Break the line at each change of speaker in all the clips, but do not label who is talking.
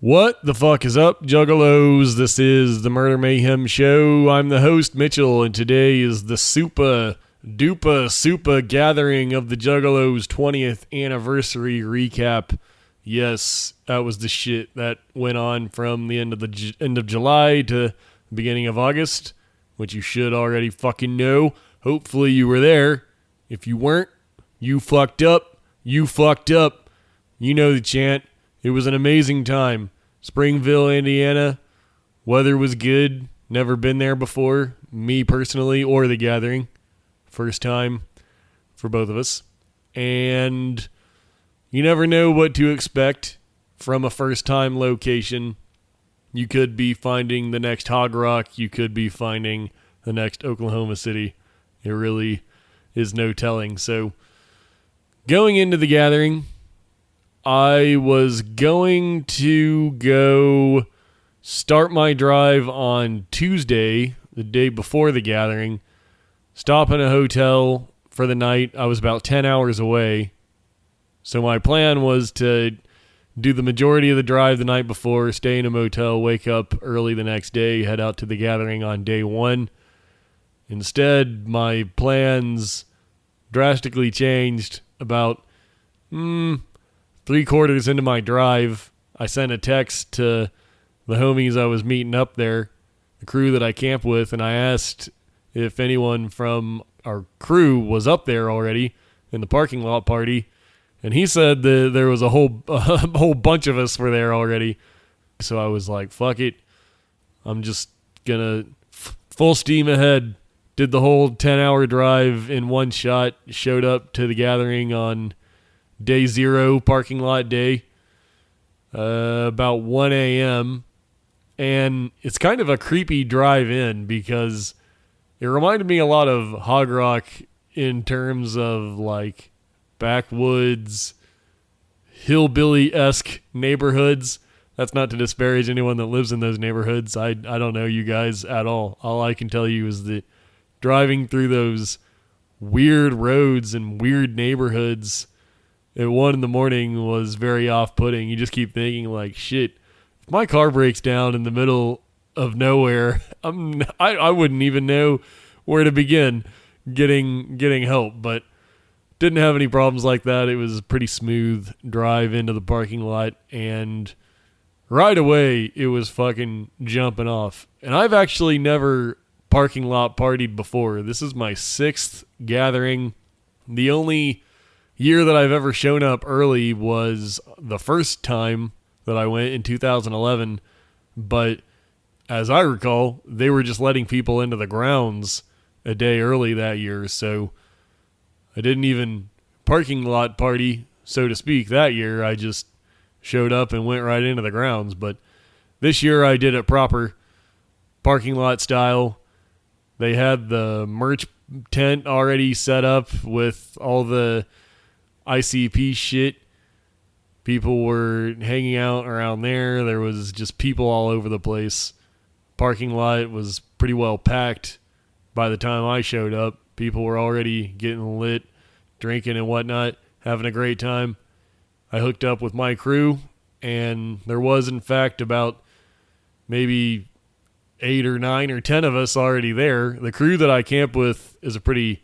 What the fuck is up, juggalos? This is the Murder Mayhem Show. I'm the host, Mitchell, and today is the Soopa Gathering of the Juggalos 20th anniversary recap. Yes, that was the shit that went on from the end of July to the beginning of August, which you should already fucking know. Hopefully you were there. If you weren't, you fucked up. You fucked up. You know the chant. It was an amazing time. Springville, Indiana. Weather was good. Never been there before. Me personally, or the gathering. First time for both of us. And you never know what to expect from a first time location. You could be finding the next Hog Rock. You could be finding the next Oklahoma City. It really is no telling. So going into the gathering, I was going to go start my drive on Tuesday, the day before the gathering, stop in a hotel for the night. I was about 10 hours away. So my plan was to do the majority of the drive the night before, stay in a motel, wake up early the next day, head out to the gathering on day one. Instead, my plans drastically changed about 3/4 into my drive. I sent a text to the homies I was meeting up there, the crew that I camp with, and I asked if anyone from our crew was up there already in the parking lot party. And he said that there was a whole bunch of us were there already. So I was like, fuck it. I'm just gonna full steam ahead. Did the whole 10-hour drive in one shot. Showed up to the gathering on day 0, parking lot day, about 1 a.m. And it's kind of a creepy drive in because it reminded me a lot of Hog Rock in terms of like backwoods, hillbilly-esque neighborhoods. That's not to disparage anyone that lives in those neighborhoods. I don't know you guys at all. All I can tell you is that driving through those weird roads and weird neighborhoods at 1 a.m. was very off-putting. You just keep thinking like, shit, if my car breaks down in the middle of nowhere, I wouldn't even know where to begin getting help. But didn't have any problems like that. It was a pretty smooth drive into the parking lot, and right away it was fucking jumping off. And I've actually never parking lot partied before. This is my 6th gathering. The only year that I've ever shown up early was the first time that I went in 2011, but as I recall, they were just letting people into the grounds a day early that year, so I didn't even parking lot party, so to speak, that year. I just showed up and went right into the grounds, but this year I did it proper, parking lot style. They had the merch tent already set up with all the ICP shit. People were hanging out around there. There was just people all over the place. Parking lot was pretty well packed by the time I showed up. People were already getting lit, drinking and whatnot, having a great time. I hooked up with my crew, and there was, in fact, about maybe 8 or 9 or 10 of us already there. The crew that I camp with is a pretty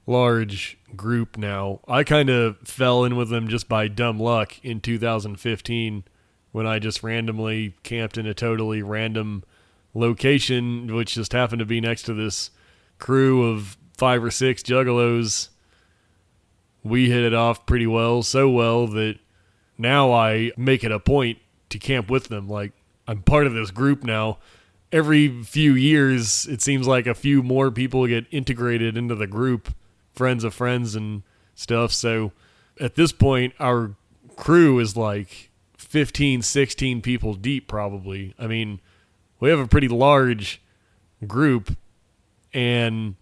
large group now. I kind of fell in with them just by dumb luck in 2015 when I just randomly camped in a totally random location, which just happened to be next to this crew of 5 or 6 juggalos. We hit it off pretty well, so well that now I make it a point to camp with them. Like, I'm part of this group now. Every few years, it seems like a few more people get integrated into the group, friends of friends and stuff. So at this point, our crew is like 15, 16 people deep probably. I mean, we have a pretty large group, and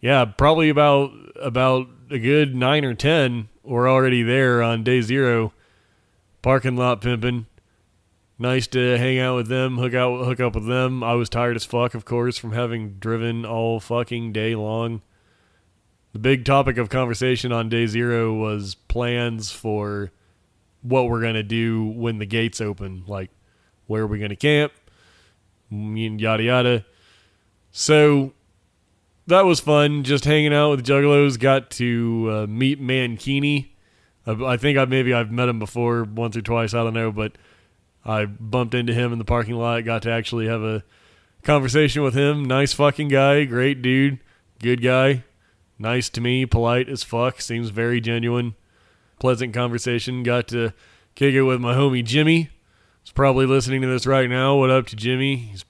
yeah, probably about a good 9 or 10 were already there on day 0, parking lot pimping. Nice to hang out with them, hook up with them. I was tired as fuck, of course, from having driven all fucking day long. The big topic of conversation on day 0 was plans for what we're going to do when the gates open. Like, where are we going to camp? Yada, yada. So that was fun, just hanging out with Juggalos. Got to meet Mankini. I think I've met him before once or twice, I don't know, but I bumped into him in the parking lot, got to actually have a conversation with him. Nice fucking guy, great dude, good guy, nice to me, polite as fuck, seems very genuine, pleasant conversation. Got to kick it with my homie Jimmy. He's probably listening to this right now. What up to Jimmy? He's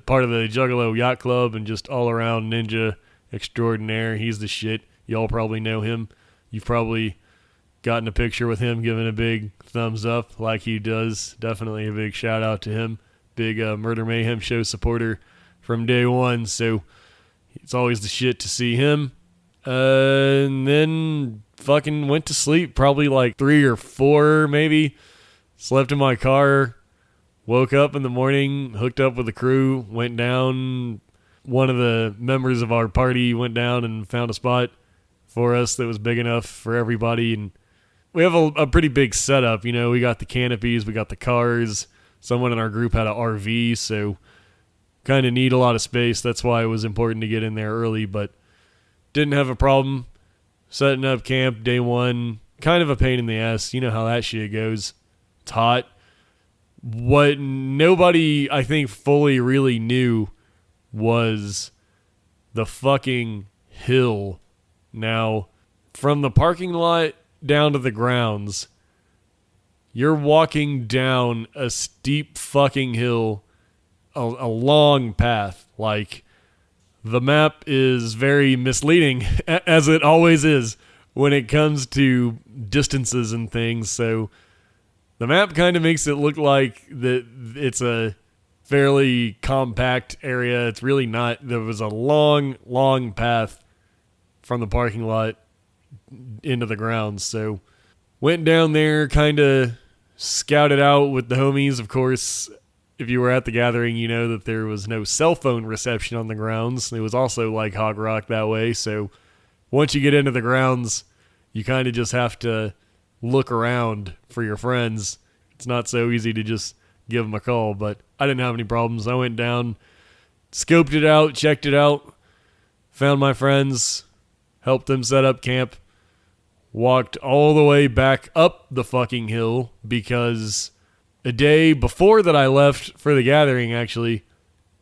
part of the Juggalo Yacht Club and just all around ninja extraordinaire. He's the shit. Y'all probably know him. You've probably gotten a picture with him giving a big thumbs up like he does. Definitely a big shout out to him. Big Murder Mayhem show supporter from day one. So it's always the shit to see him. And then fucking went to sleep probably like 3 or 4 maybe. Slept in my car. Woke up in the morning, hooked up with the crew, went down. One of the members of our party went down and found a spot for us that was big enough for everybody. And we have a pretty big setup. You know, we got the canopies, we got the cars. Someone in our group had an RV, so kind of need a lot of space. That's why it was important to get in there early, but didn't have a problem setting up camp day one. Kind of a pain in the ass. You know how that shit goes. It's hot. What nobody, I think, fully really knew was the fucking hill. Now, from the parking lot down to the grounds, you're walking down a steep fucking hill, a long path. Like, the map is very misleading, as it always is when it comes to distances and things. So the map kind of makes it look like that it's a fairly compact area. It's really not. There was a long, long path from the parking lot into the grounds. So went down there, kind of scouted out with the homies. Of course, if you were at the gathering, you know that there was no cell phone reception on the grounds. It was also like Hog Rock that way. So once you get into the grounds, you kind of just have to look around for your friends. It's not so easy to just give them a call, but I didn't have any problems. I went down, scoped it out, checked it out, found my friends, helped them set up camp, walked all the way back up the fucking hill because a day before that I left for the gathering, actually,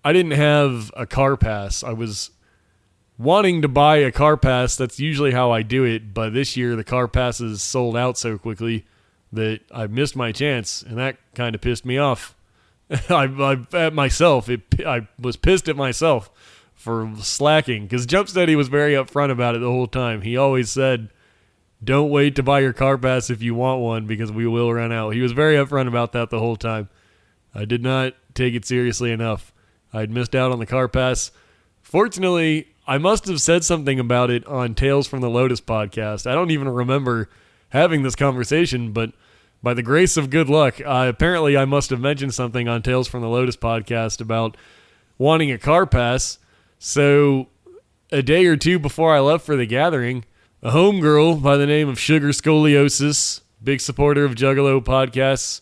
I didn't have a car pass. I was wanting to buy a car pass. That's usually how I do it, but this year the car passes sold out so quickly that I missed my chance, and that kind of pissed me off. I was pissed at myself for slacking, because Jumpsteady was very upfront about it the whole time. He always said, don't wait to buy your car pass if you want one, because we will run out. He was very upfront about that the whole time. I did not take it seriously enough. I'd missed out on the car pass. Fortunately, I must have said something about it on Tales from the Lotus podcast. I don't even remember having this conversation, but by the grace of good luck, apparently I must have mentioned something on Tales from the Lotus podcast about wanting a car pass. So a day or two before I left for the gathering, a homegirl by the name of Sugar Scoliosis, big supporter of Juggalo podcasts,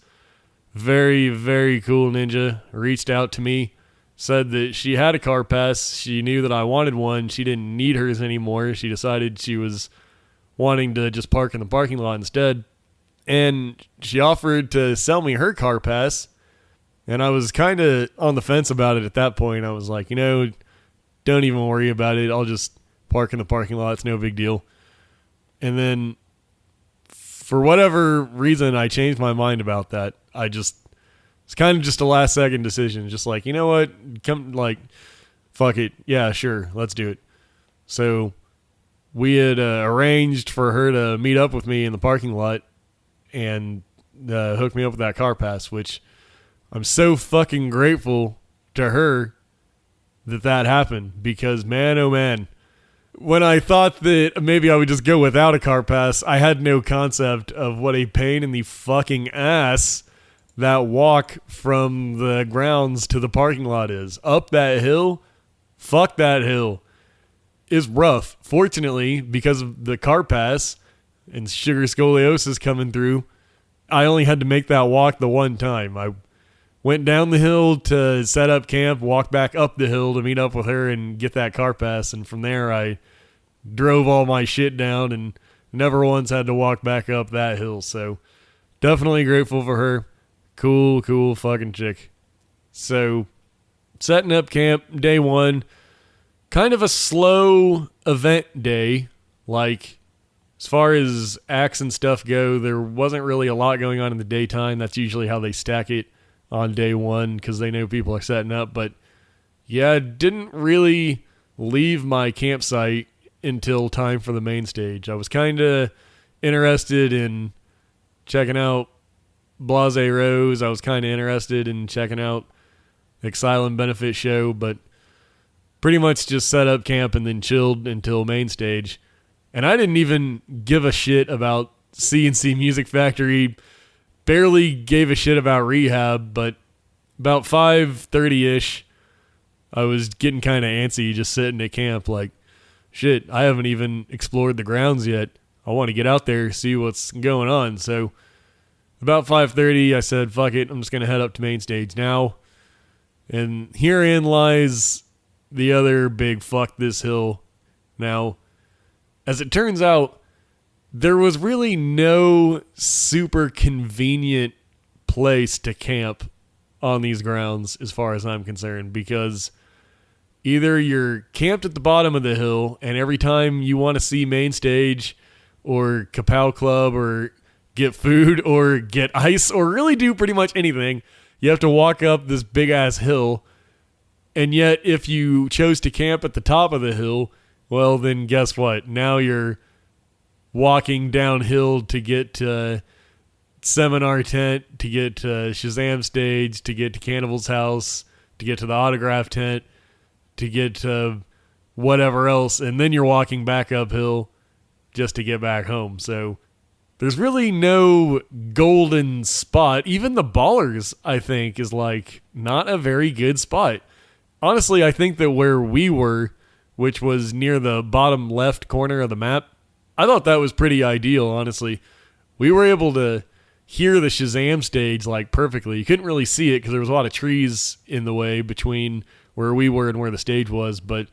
very, very cool ninja, reached out to me, said that she had a car pass. She knew that I wanted one. She didn't need hers anymore. She decided she was wanting to just park in the parking lot instead. And she offered to sell me her car pass. And I was kind of on the fence about it at that point. I was like, don't even worry about it. I'll just park in the parking lot. It's no big deal. And then for whatever reason, I changed my mind about that. It's kind of just a last second decision. Just like, you know what? Fuck it. Yeah, sure. Let's do it. So we had arranged for her to meet up with me in the parking lot and hook me up with that car pass, which I'm so fucking grateful to her that happened, because man, oh man, when I thought that maybe I would just go without a car pass, I had no concept of what a pain in the fucking ass that walk from the grounds to the parking lot is. Up that hill, fuck that hill, is rough. Fortunately, because of the car pass and Sugar Scoliosis coming through, I only had to make that walk the one time. I went down the hill to set up camp, walked back up the hill to meet up with her and get that car pass. And from there, I drove all my shit down and never once had to walk back up that hill. So definitely grateful for her. Cool fucking chick. So setting up camp, day one, kind of a slow event day. Like, as far as acts and stuff go, there wasn't really a lot going on in the daytime. That's usually how they stack it on day one because they know people are setting up. But yeah, didn't really leave my campsite until time for the main stage. I was kind of interested in checking out Blase Rose. I was kind of interested in checking out Asylum Benefit Show, but pretty much just set up camp and then chilled until main stage. And I didn't even give a shit about CNC Music Factory, barely gave a shit about Rehab, but about 5:30-ish, I was getting kind of antsy just sitting at camp like, shit, I haven't even explored the grounds yet. I want to get out there, see what's going on. So about 5:30, I said, fuck it, I'm just going to head up to main stage now. And herein lies the other big fuck this hill. Now, as it turns out, there was really no super convenient place to camp on these grounds as far as I'm concerned, because either you're camped at the bottom of the hill and every time you want to see main stage or Kapow Club or get food or get ice or really do pretty much anything, you have to walk up this big ass hill. And yet if you chose to camp at the top of the hill, well, then guess what? Now you're walking downhill to get to Seminar Tent, to get to Shazam Stage, to get to Cannibal's House, to get to the Autograph Tent, to get to whatever else, and then you're walking back uphill just to get back home. So there's really no golden spot. Even the Ballers, I think, is like not a very good spot. Honestly, I think that where we were, which was near the bottom left corner of the map, I thought that was pretty ideal, honestly. We were able to hear the Shazam Stage like perfectly. You couldn't really see it because there was a lot of trees in the way between where we were and where the stage was, but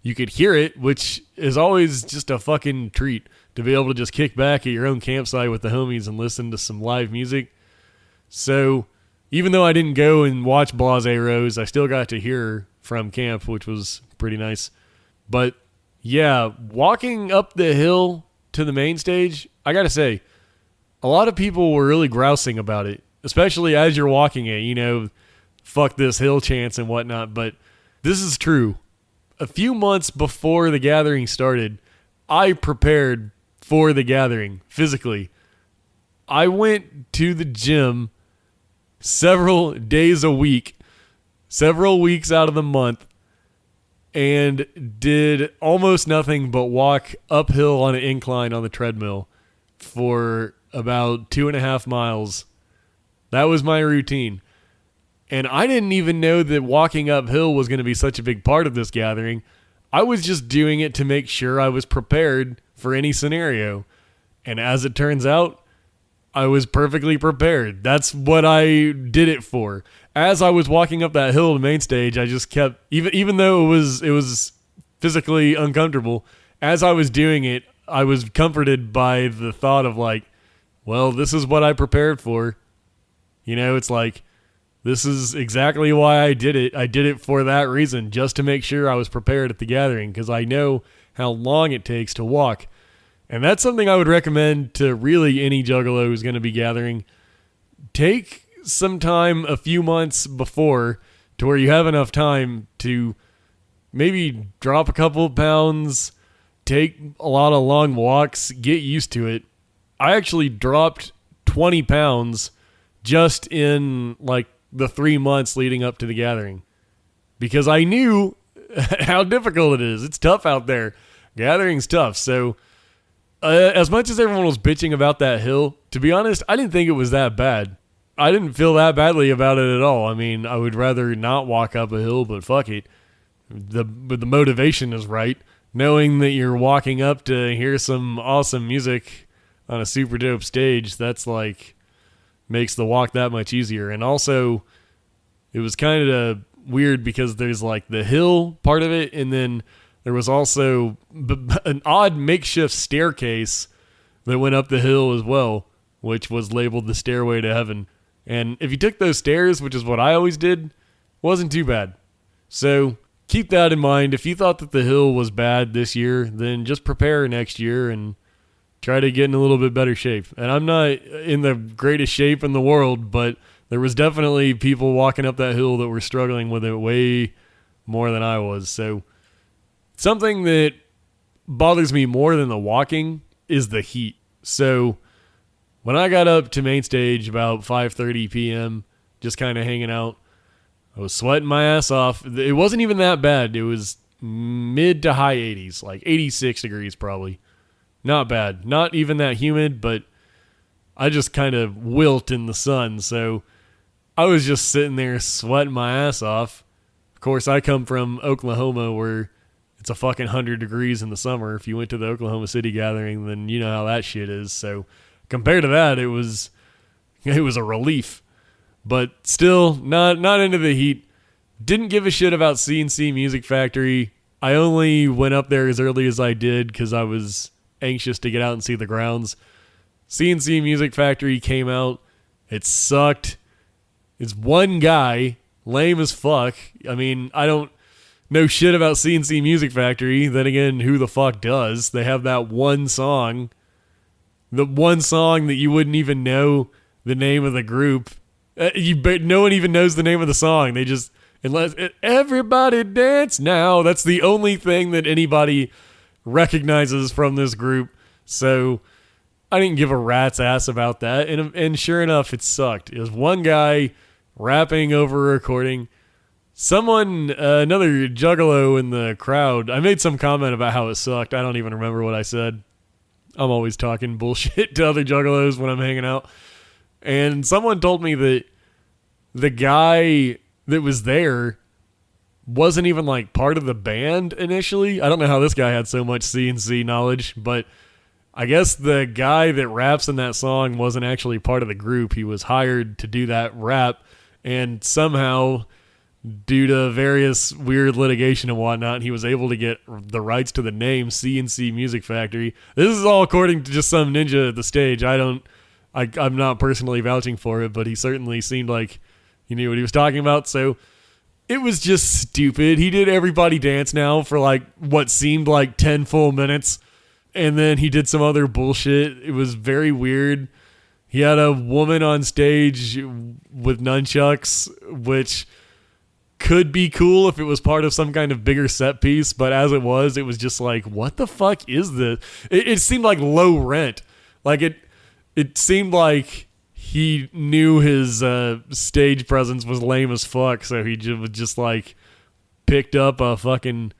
you could hear it, which is always just a fucking treat to be able to just kick back at your own campsite with the homies and listen to some live music. So even though I didn't go and watch Blase Rose, I still got to hear her from camp, which was pretty nice. But yeah, walking up the hill to the main stage, I gotta say, a lot of people were really grousing about it, especially as you're walking it, you know, fuck this hill chance and whatnot. But this is true. A few months before the gathering started, I prepared for the gathering physically. I went to the gym several days a week, several weeks out of the month, and did almost nothing but walk uphill on an incline on the treadmill for about 2.5 miles. That was my routine. And I didn't even know that walking uphill was going to be such a big part of this gathering. I was just doing it to make sure I was prepared for any scenario. And as it turns out, I was perfectly prepared. That's what I did it for. As I was walking up that hill to main stage, I just kept, even though it was physically uncomfortable, as I was doing it, I was comforted by the thought of like, well, this is what I prepared for. You know, it's like, this is exactly why I did it. I did it for that reason, just to make sure I was prepared at the gathering, because I know how long it takes to walk. And that's something I would recommend to really any juggalo who's going to be gathering. Take some time a few months before to where you have enough time to maybe drop a couple of pounds, take a lot of long walks, get used to it. I actually dropped 20 pounds just in like the 3 months leading up to the gathering, because I knew how difficult it is. It's tough out there. Gathering's tough. So as much as everyone was bitching about that hill, to be honest, I didn't think it was that bad. I didn't feel that badly about it at all. I mean, I would rather not walk up a hill, but fuck it. But the motivation is right. Knowing that you're walking up to hear some awesome music on a super dope stage, that's like, makes the walk that much easier. And also, it was kind of weird because there's like the hill part of it, and then there was also an odd makeshift staircase that went up the hill as well, which was labeled the Stairway to Heaven. And if you took those stairs, which is what I always did, wasn't too bad. So keep that in mind. If you thought that the hill was bad this year, then just prepare next year and try to get in a little bit better shape. And I'm not in the greatest shape in the world, but there was definitely people walking up that hill that were struggling with it way more than I was. So something that bothers me more than the walking is the heat. So when I got up to main stage about 5:30 p.m., just kind of hanging out, I was sweating my ass off. It wasn't even that bad. It was mid to high 80s, like 86 degrees probably. Not bad. Not even that humid, but I just kind of wilt in the sun. So I was just sitting there sweating my ass off. Of course, I come from Oklahoma where it's a fucking 100 degrees in the summer. If you went to the Oklahoma City gathering, then you know how that shit is. So compared to that, it was a relief. But still, not into the heat. Didn't give a shit about C&C Music Factory. I only went up there as early as I did because I was anxious to get out and see the grounds. C&C Music Factory came out. It sucked. It's one guy, lame as fuck. I mean, I don't know shit about C&C Music Factory. Then again, who the fuck does? They have that one song. The one song that you wouldn't even know the name of the group. No one even knows the name of the song. They just, unless everybody dance now. That's the only thing that anybody recognizes from this group. So I didn't give a rat's ass about that. And sure enough, it sucked. It was one guy rapping over a recording. Someone, another juggalo in the crowd, I made some comment about how it sucked. I don't even remember what I said. I'm always talking bullshit to other juggalos when I'm hanging out. And someone told me that the guy that was there wasn't even like part of the band initially. I don't know how this guy had so much C&C knowledge, but I guess the guy that raps in that song wasn't actually part of the group. He was hired to do that rap, and somehow, due to various weird litigation and whatnot, he was able to get the rights to the name C&C Music Factory. This is all according to just some ninja at the stage. I'm not personally vouching for it, but he certainly seemed like he knew what he was talking about. So it was just stupid. He did Everybody Dance Now for like what seemed like 10 full minutes. And then he did some other bullshit. It was very weird. He had a woman on stage with nunchucks, which could be cool if it was part of some kind of bigger set piece. But as it was just like, what the fuck is this? It seemed like low rent. Like it seemed like he knew his stage presence was lame as fuck. So he just like picked up a fucking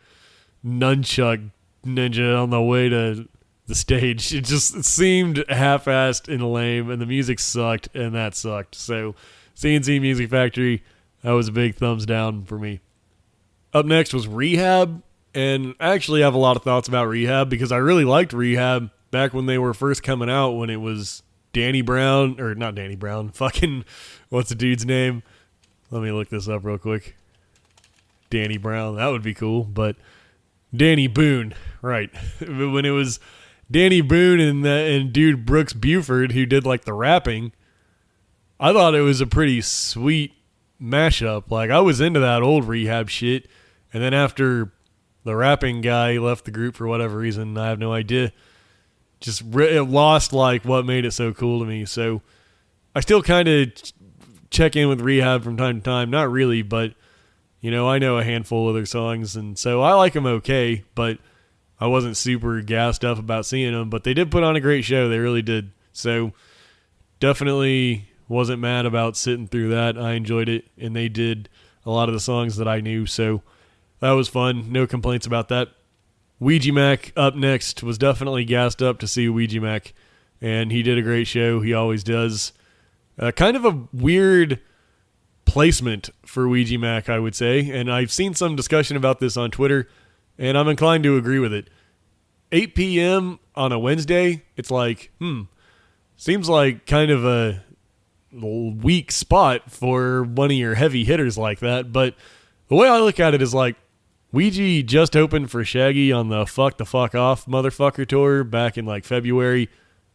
nunchuck ninja on the way to the stage. It seemed half-assed and lame, and the music sucked, and that sucked. So C&C Music Factory, that was a big thumbs down for me. Up next was Rehab, and I actually have a lot of thoughts about Rehab because I really liked Rehab back when they were first coming out, when it was Danny Brown, or not Danny Brown, fucking, what's the dude's name? Let me look this up real quick. Danny Brown, that would be cool, but Danny Boone, right. When it was Danny Boone and dude Brooks Buford who did like the rapping, I thought it was a pretty sweet mashup. Like, I was into that old Rehab shit, and then after the rapping guy left the group for whatever reason, I have no idea, it lost like what made it so cool to me. So I still kind of check in with Rehab from time to time. Not really, but you know, I know a handful of their songs, and so I like them okay, but I wasn't super gassed up about seeing them. But they did put on a great show. They really did. So definitely wasn't mad about sitting through that. I enjoyed it, and they did a lot of the songs that I knew, so that was fun. No complaints about that. Ouija Mac up next. Was definitely gassed up to see Ouija Mac, and he did a great show. He always does. Kind of a weird placement for Ouija Mac, I would say, and I've seen some discussion about this on Twitter, and I'm inclined to agree with it. 8 p.m. on a Wednesday, it's like, seems like kind of a weak spot for one of your heavy hitters like that. But the way I look at it is like, Ouija just opened for Shaggy on the Fuck the Fuck Off Motherfucker tour back in like February.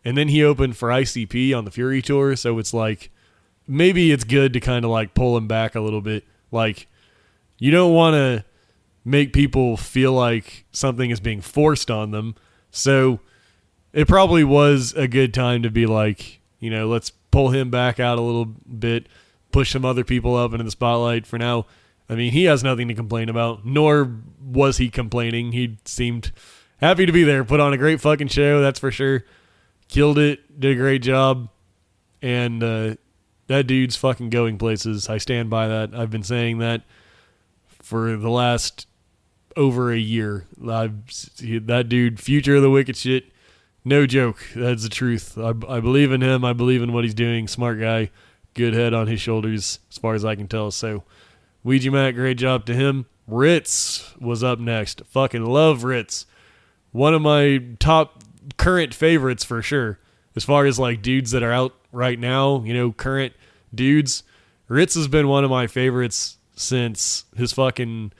And then he opened for ICP on the Fury tour. So it's like, maybe it's good to kind of like pull him back a little bit. Like, you don't want to make people feel like something is being forced on them. So it probably was a good time to be like, let's pull him back out a little bit, push some other people up into the spotlight for now. I mean, he has nothing to complain about, nor was he complaining. He seemed happy to be there, put on a great fucking show, that's for sure. Killed it, did a great job, and that dude's fucking going places. I stand by that. I've been saying that for the last over a year. That dude, future of the wicked shit, no joke. That's the truth. I believe in him. I believe in what he's doing. Smart guy, good head on his shoulders, as far as I can tell. So, Ouija Matt, great job to him. Ritz was up next. Fucking love Ritz. One of my top current favorites for sure. As far as like dudes that are out right now, current dudes. Ritz has been one of my favorites since his fucking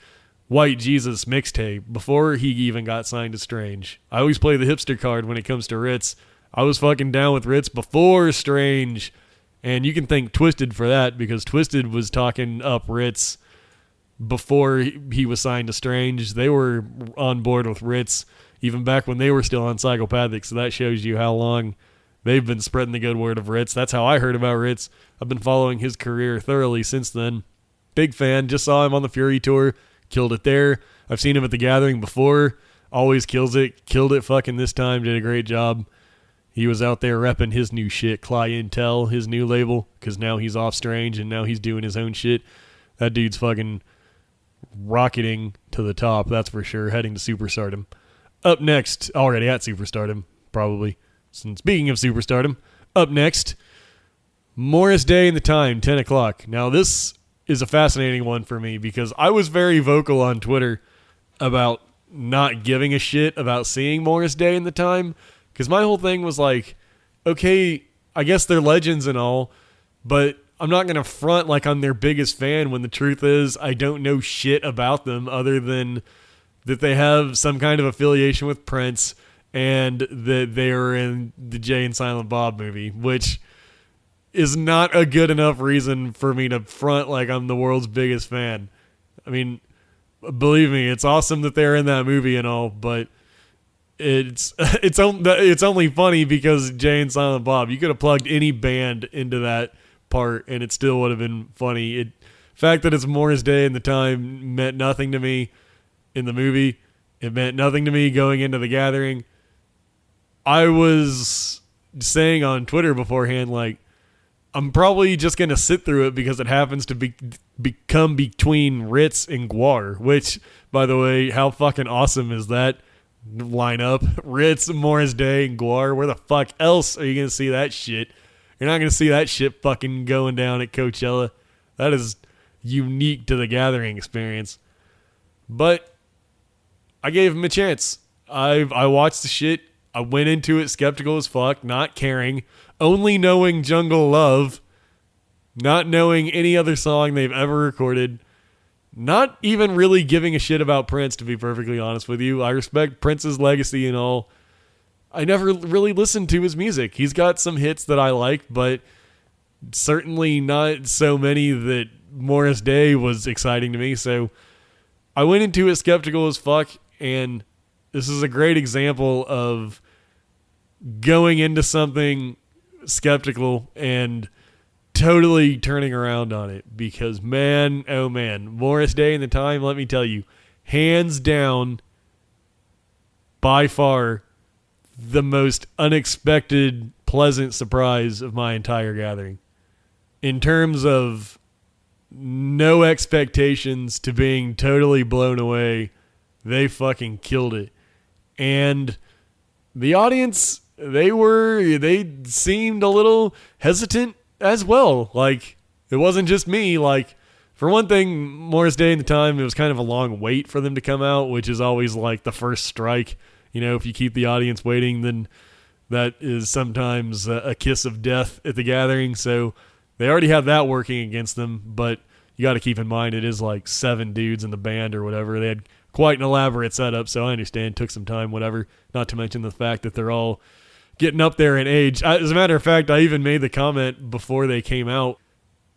White Jesus mixtape, before he even got signed to Strange. I always play the hipster card when it comes to Ritz. I was fucking down with Ritz before Strange. And you can thank Twisted for that, because Twisted was talking up Ritz before he was signed to Strange. They were on board with Ritz even back when they were still on Psychopathic, so that shows you how long they've been spreading the good word of Ritz. That's how I heard about Ritz. I've been following his career thoroughly since then. Big fan. Just saw him on the Fury tour. Killed it there. I've seen him at the Gathering before. Always kills it. Killed it fucking this time. Did a great job. He was out there repping his new shit, Clientele, his new label, because now he's off Strange and now he's doing his own shit. That dude's fucking rocketing to the top, that's for sure, heading to superstardom. Up next, already at superstardom, probably. And speaking of superstardom, up next, Morris Day and the Time, 10 o'clock. Now this is a fascinating one for me, because I was very vocal on Twitter about not giving a shit about seeing Morris Day and the Time. Because my whole thing was like, okay, I guess they're legends and all, but I'm not going to front like I'm their biggest fan when the truth is I don't know shit about them other than that they have some kind of affiliation with Prince and that they are in the Jay and Silent Bob movie, which is not a good enough reason for me to front like I'm the world's biggest fan. I mean, believe me, it's awesome that they're in that movie and all, but it's only funny because Jay and Silent Bob. You could have plugged any band into that part and it still would have been funny. The fact that it's Morris Day and the Time meant nothing to me in the movie. It meant nothing to me going into the Gathering. I was saying on Twitter beforehand, like, I'm probably just going to sit through it because it happens to become between Ritz and Guar, which, by the way, how fucking awesome is that lineup? Ritz, Morris Day, and Guar. Where the fuck else are you going to see that shit? You're not going to see that shit fucking going down at Coachella. That is unique to the Gathering experience. But I gave him a chance. I watched the shit. I went into it skeptical as fuck, not caring, only knowing Jungle Love, not knowing any other song they've ever recorded, not even really giving a shit about Prince, to be perfectly honest with you. I respect Prince's legacy and all. I never really listened to his music. He's got some hits that I like, but certainly not so many that Morris Day was exciting to me. So I went into it skeptical as fuck, and this is a great example of going into something skeptical and totally turning around on it, because man, oh man, Morris Day and the Time, let me tell you, hands down, by far, the most unexpected, pleasant surprise of my entire Gathering. In terms of no expectations to being totally blown away, they fucking killed it. And the audience, they seemed a little hesitant as well. Like, it wasn't just me. Like, for one thing, Morris Day and the Time, it was kind of a long wait for them to come out, which is always like the first strike. You know, if you keep the audience waiting, then that is sometimes a kiss of death at the Gathering. So they already have that working against them, but you got to keep in mind it is like 7 dudes in the band or whatever. They had quite an elaborate setup, so I understand. Took some time, whatever. Not to mention the fact that they're all getting up there in age. As a matter of fact, I even made the comment before they came out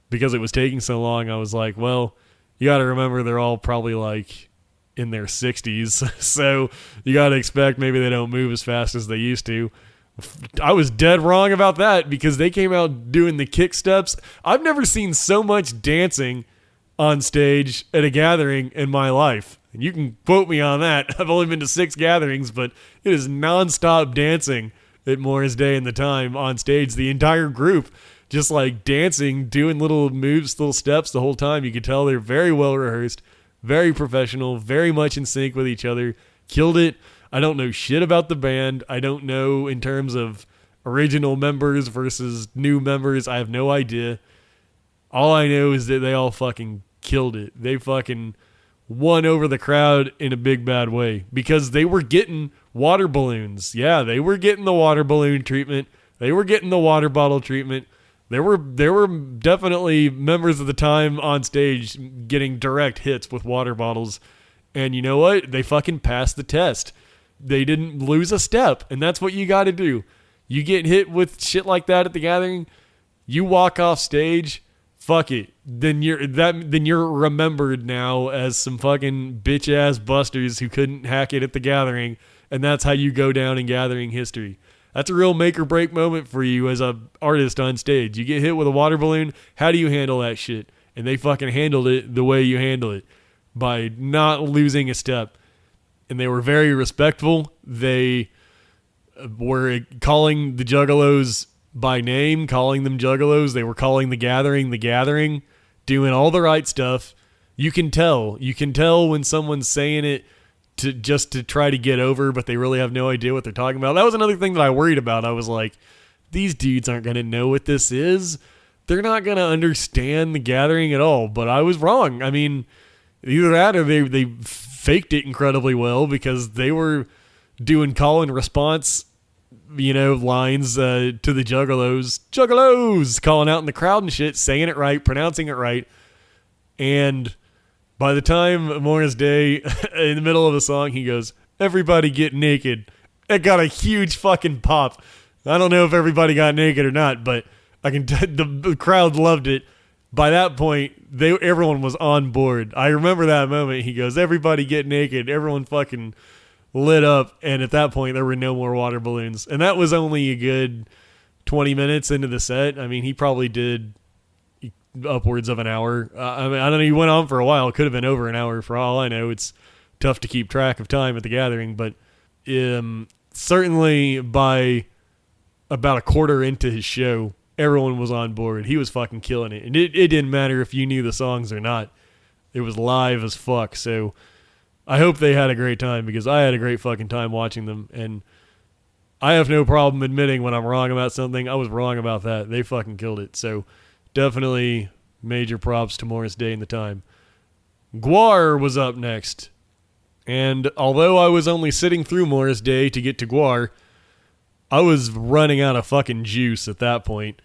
because it was taking so long. I was like, well, you got to remember they're all probably like in their 60s, so you got to expect maybe they don't move as fast as they used to. I was dead wrong about that because they came out doing the kick steps. I've never seen so much dancing on stage at a gathering in my life. And you can quote me on that. I've only been to 6 gatherings, but it is nonstop dancing at Wenesday and the time on stage. The entire group just like dancing, doing little moves, little steps the whole time. You could tell they're very well rehearsed, very professional, very much in sync with each other. Killed it. I don't know shit about the band. I don't know in terms of original members versus new members. I have no idea. All I know is that they all fucking killed it. They fucking won over the crowd in a big bad way because they were getting water balloons. Yeah, they were getting the water balloon treatment. They were getting the water bottle treatment. There were definitely members of the time on stage getting direct hits with water bottles. And you know what? They fucking passed the test. They didn't lose a step, and that's what you got to do. You get hit with shit like that at the gathering, you walk off stage, fuck it. Then you're remembered now as some fucking bitch ass busters who couldn't hack it at the gathering, and that's how you go down in gathering history. That's a real make or break moment for you as a artist on stage. You get hit with a water balloon, how do you handle that shit? And they fucking handled it the way you handle it, by not losing a step. And they were very respectful. They were calling the juggalos by name, calling them juggalos. They were calling the gathering, doing all the right stuff. You can tell when someone's saying it to try to get over, but they really have no idea what they're talking about. That was another thing that I worried about. I was like, these dudes aren't going to know what this is. They're not going to understand the gathering at all. But I was wrong. I mean, either that or they faked it incredibly well because they were doing call and response, lines to the juggalos, calling out in the crowd and shit, saying it right, pronouncing it right. And by the time Morris Day, in the middle of the song, he goes, "Everybody get naked." It got a huge fucking pop. I don't know if everybody got naked or not, but the crowd loved it. By that point, everyone was on board. I remember that moment. He goes, "Everybody get naked." Everyone fucking lit up. And at that point, there were no more water balloons. And that was only a good 20 minutes into the set. I mean, he probably did upwards of an hour. I don't know. He went on for a while. It could have been over an hour for all I know. It's tough to keep track of time at the gathering. But certainly by about a quarter into his show, everyone was on board. He was fucking killing it. And it didn't matter if you knew the songs or not. It was live as fuck. So I hope they had a great time because I had a great fucking time watching them. And I have no problem admitting when I'm wrong about something. I was wrong about that. They fucking killed it. So definitely major props to Morris Day and the time. Gwar was up next. And although I was only sitting through Morris Day to get to Gwar, I was running out of fucking juice at that point.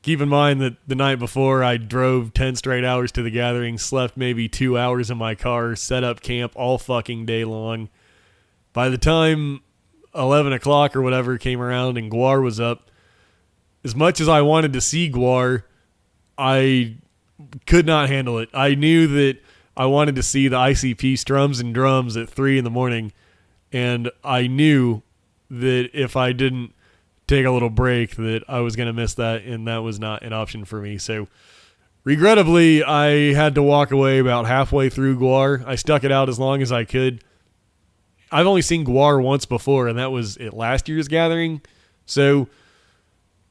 Keep in mind that the night before, I drove 10 straight hours to the gathering, slept maybe 2 hours in my car, set up camp all fucking day long. By the time 11 o'clock or whatever came around and Gwar was up, as much as I wanted to see Gwar, I could not handle it. I knew that I wanted to see the ICP Strums and Drums at 3 in the morning, and I knew that if I didn't take a little break that I was going to miss that, and that was not an option for me. So regrettably, I had to walk away about halfway through Gwar. I stuck it out as long as I could. I've only seen Gwar once before, and that was at last year's gathering. So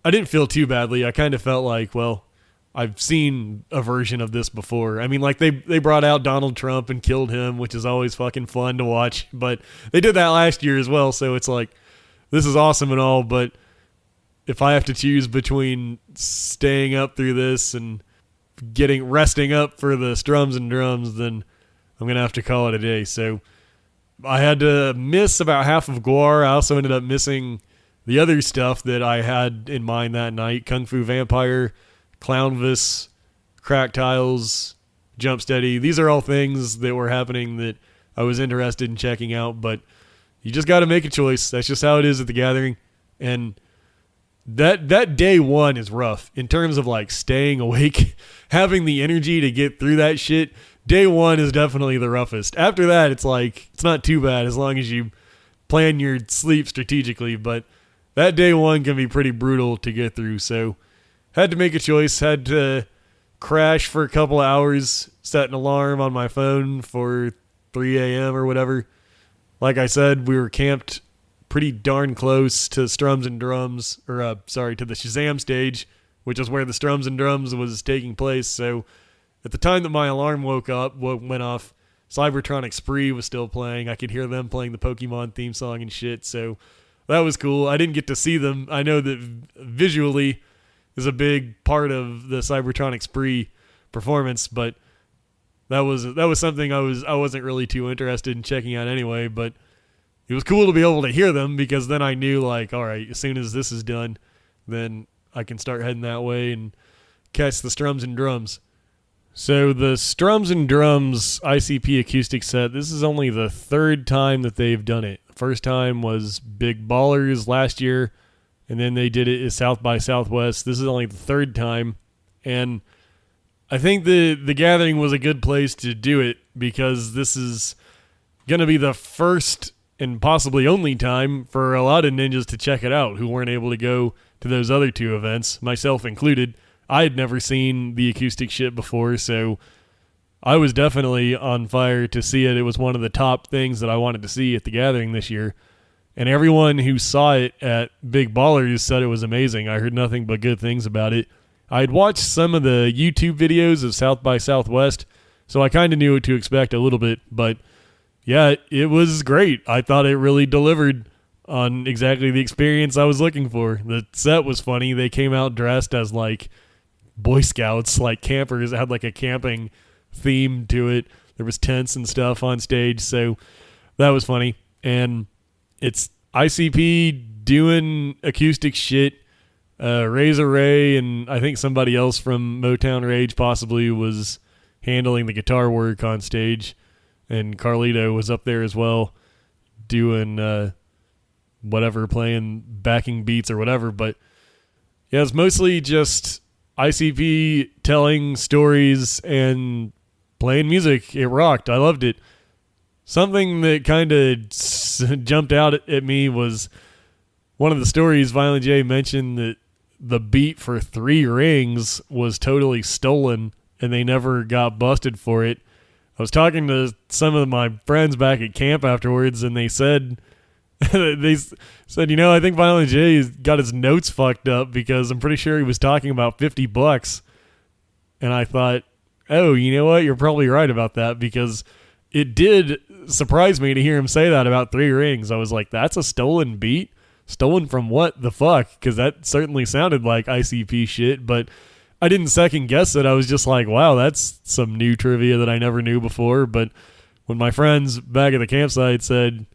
I didn't feel too badly. I kind of felt like, well, I've seen a version of this before. I mean, like they brought out Donald Trump and killed him, which is always fucking fun to watch. But they did that last year as well, so it's like, this is awesome and all, but if I have to choose between staying up through this and resting up for the Strums and Drums, then I'm going to have to call it a day. So I had to miss about half of Gwar. I also ended up missing the other stuff that I had in mind that night. Kung Fu Vampire, Clownvis, Crack Tiles, Jump Steady. These are all things that were happening that I was interested in checking out, but you just got to make a choice. That's just how it is at the gathering. And that day one is rough in terms of like staying awake, having the energy to get through that shit. Day one is definitely the roughest. After that, it's like, it's not too bad as long as you plan your sleep strategically, but that day one can be pretty brutal to get through. So had to make a choice, had to crash for a couple of hours, set an alarm on my phone for 3 a.m. or whatever. Like I said, we were camped pretty darn close to Strums and Drums, or to the Shazam stage, which is where the Strums and Drums was taking place. So at the time that my alarm went off, Cybertronic Spree was still playing. I could hear them playing the Pokemon theme song and shit. So that was cool. I didn't get to see them. I know that visually is a big part of the Cybertronic Spree performance, but that was something I wasn't really too interested in checking out anyway. But it was cool to be able to hear them, because then I knew, like, all right, as soon as this is done, then I can start heading that way and catch the Strums and Drums. So the Strums and Drums ICP acoustic set, this is only the third time that they've done it. The first time was Big Ballers last year, and then they did it at South by Southwest. This is only the third time, and I think the gathering was a good place to do it, because this is going to be the first and possibly only time for a lot of ninjas to check it out who weren't able to go to those other two events, myself included. I had never seen the acoustic shit before, so I was definitely on fire to see it. It was one of the top things that I wanted to see at the gathering this year. And everyone who saw it at Big Ballers said it was amazing. I heard nothing but good things about it. I had watched some of the YouTube videos of South by Southwest, so I kind of knew what to expect a little bit. But yeah, it was great. I thought it really delivered on exactly the experience I was looking for. The set was funny. They came out dressed as like Boy Scouts, like campers. It had like a camping theme to it. There was tents and stuff on stage, so that was funny. And it's ICP doing acoustic shit. Razor Ray and I think somebody else from Motown Rage possibly was handling the guitar work on stage, and Carlito was up there as well doing whatever, playing backing beats or whatever. But yeah, it's mostly just ICP telling stories and playing music. It rocked. I loved it. Something that kind of jumped out at me was one of the stories Violent J mentioned that the beat for 3 Rings was totally stolen and they never got busted for it. I was talking to some of my friends back at camp afterwards, and they said, I think Violent J got his notes fucked up, because I'm pretty sure he was talking about $50. And I thought, oh, you know what? You're probably right about that, because it did surprise me to hear him say that about 3 Rings. I was like, that's a stolen beat? Stolen from what the fuck? Because that certainly sounded like ICP shit, but I didn't second guess it. I was just like, wow, that's some new trivia that I never knew before. But when my friends back at the campsite said,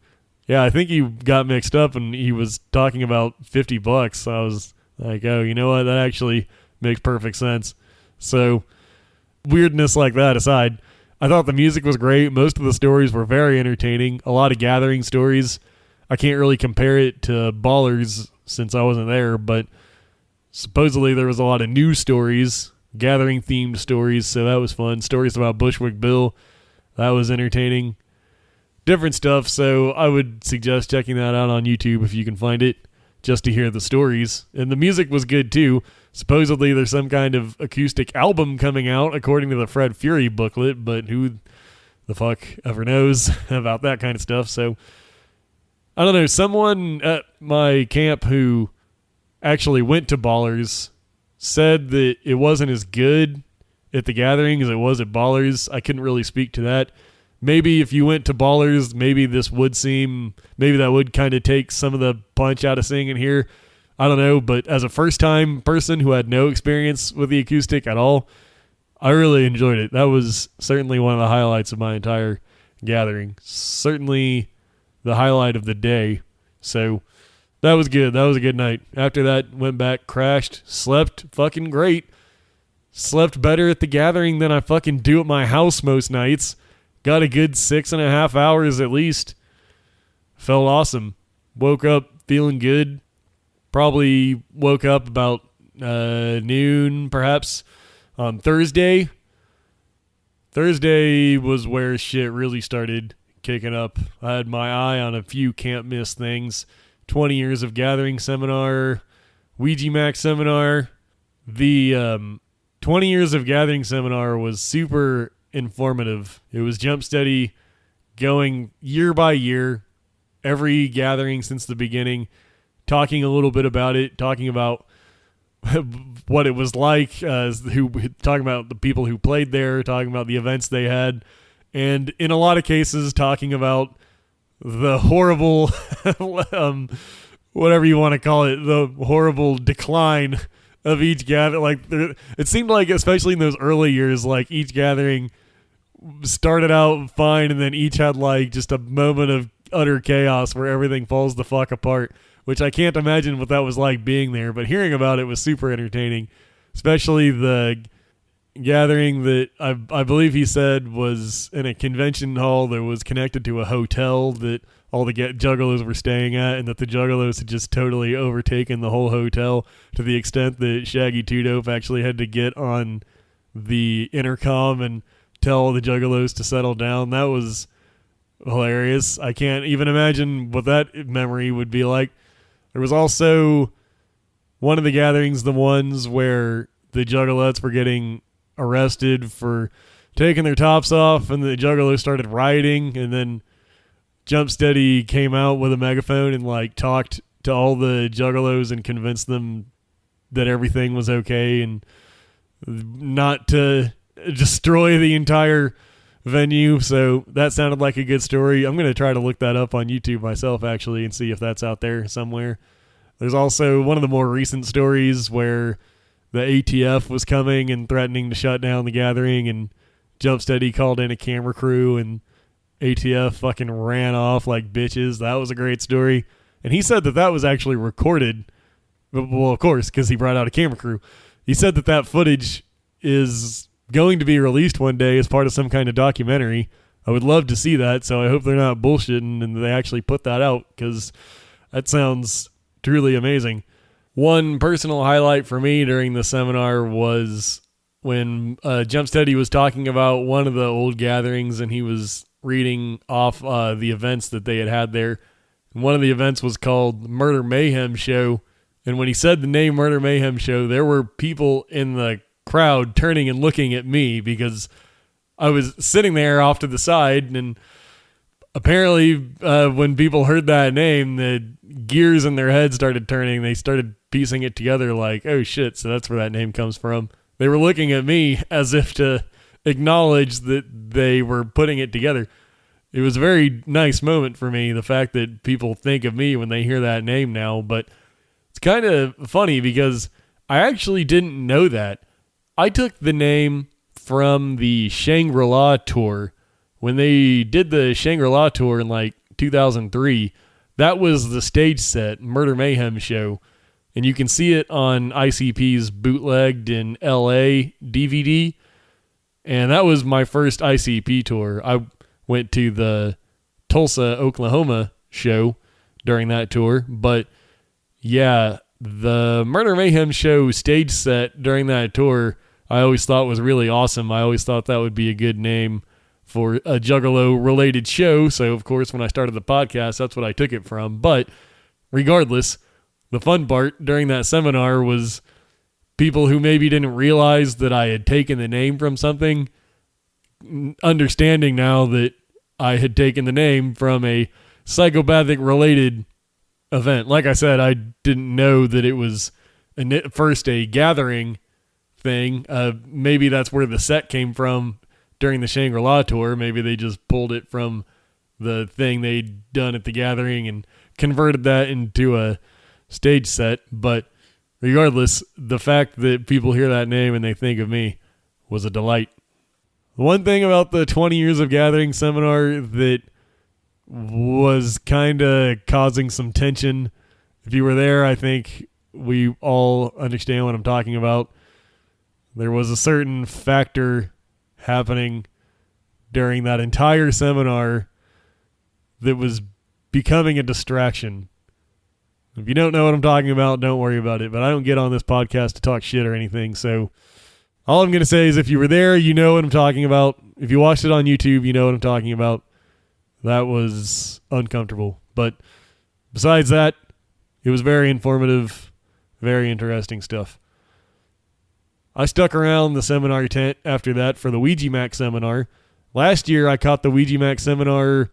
yeah, I think he got mixed up and he was talking about $50, I was like, oh, you know what? That actually makes perfect sense. So weirdness like that aside, I thought the music was great. Most of the stories were very entertaining. A lot of gathering stories. I can't really compare it to Ballers since I wasn't there, but supposedly there was a lot of new stories, gathering-themed stories, so that was fun. Stories about Bushwick Bill, that was entertaining. Different stuff, so I would suggest checking that out on YouTube if you can find it, just to hear the stories. And the music was good, too. Supposedly there's some kind of acoustic album coming out, according to the Fred Fury booklet, but who the fuck ever knows about that kind of stuff, so I don't know. Someone at my camp who actually went to Ballers said that it wasn't as good at the gathering as it was at Ballers. I couldn't really speak to that. Maybe if you went to Ballers, maybe that would kind of take some of the punch out of singing here. I don't know, but as a first-time person who had no experience with the acoustic at all, I really enjoyed it. That was certainly one of the highlights of my entire gathering. Certainly the highlight of the day. So that was good. That was a good night. After that, went back, crashed, slept fucking great. Slept better at the gathering than I fucking do at my house most nights. Got a good 6.5 hours at least. Felt awesome. Woke up feeling good. Probably woke up about noon, perhaps, on Thursday. Thursday was where shit really started kicking up. I had my eye on a few can't miss things. 20 years of gathering seminar, Ouija Max seminar. The 20 years of gathering seminar was super informative. It was jump steady, going year by year, every gathering since the beginning, talking a little bit about it, talking about what it was like, talking about the people who played there, talking about the events they had, and in a lot of cases talking about the horrible, whatever you want to call it, the horrible decline of each gathering. Like, it seemed like, especially in those early years, like each gathering started out fine, and then each had like just a moment of utter chaos where everything falls the fuck apart, which I can't imagine what that was like being there, but hearing about it was super entertaining, especially the gathering that I believe he said was in a convention hall that was connected to a hotel that all the juggalos were staying at, and that the juggalos had just totally overtaken the whole hotel to the extent that Shaggy Two Dope actually had to get on the intercom and tell the juggalos to settle down. That was hilarious. I can't even imagine what that memory would be like. There was also one of the gatherings, the ones where the juggalettes were getting arrested for taking their tops off, and the juggalos started rioting, and then Jump Steady came out with a megaphone and like talked to all the juggalos and convinced them that everything was okay and not to destroy the entire venue. So that sounded like a good story. I'm going to try to look that up on YouTube myself, actually, and see if that's out there somewhere. There's also one of the more recent stories where the ATF was coming and threatening to shut down the gathering, and Jump Steady called in a camera crew, and ATF fucking ran off like bitches. That was a great story. And he said that that was actually recorded. Well, of course, because he brought out a camera crew. He said that that footage is going to be released one day as part of some kind of documentary. I would love to see that, so I hope they're not bullshitting and they actually put that out, because that sounds truly amazing. One personal highlight for me during the seminar was when Jump Steady was talking about one of the old gatherings, and he was reading off the events that they had there. And one of the events was called Murder Mayhem Show, and when he said the name Murder Mayhem Show, there were people in the crowd turning and looking at me, because I was sitting there off to the side, and apparently when people heard that name, the gears in their head started turning. They started piecing it together like, oh shit, so that's where that name comes from. They were looking at me as if to acknowledge that they were putting it together. It was a very nice moment for me, the fact that people think of me when they hear that name now. But it's kind of funny because I actually didn't know that. I took the name from the Shangri-La tour. When they did the Shangri-La tour in like 2003, that was the stage set, Murder Mayhem Show. And you can see it on ICP's bootlegged in LA DVD. And that was my first ICP tour. I went to the Tulsa, Oklahoma show during that tour. But yeah, the Murder Mayhem Show stage set during that tour, I always thought was really awesome. I always thought that would be a good name for a Juggalo-related show. So, of course, when I started the podcast, that's what I took it from. But regardless, the fun part during that seminar was people who maybe didn't realize that I had taken the name from something, understanding now that I had taken the name from a psychopathic-related event. Like I said, I didn't know that it was first a gathering thing. Maybe that's where the set came from during the Shangri-La tour. Maybe they just pulled it from the thing they'd done at the gathering and converted that into a stage set. But regardless, the fact that people hear that name and they think of me was a delight. One thing about the 20 years of gathering seminar that was kind of causing some tension, if you were there, I think we all understand what I'm talking about. there was a certain factor happening during that entire seminar that was becoming a distraction. If you don't know what I'm talking about, don't worry about it. But I don't get on this podcast to talk shit or anything. So all I'm going to say is if you were there, you know what I'm talking about. If you watched it on YouTube, you know what I'm talking about. That was uncomfortable. But besides that, it was very informative, very interesting stuff. I stuck around the seminar tent after that for the Ouija Mac seminar. Last year, I caught the Ouija Mac seminar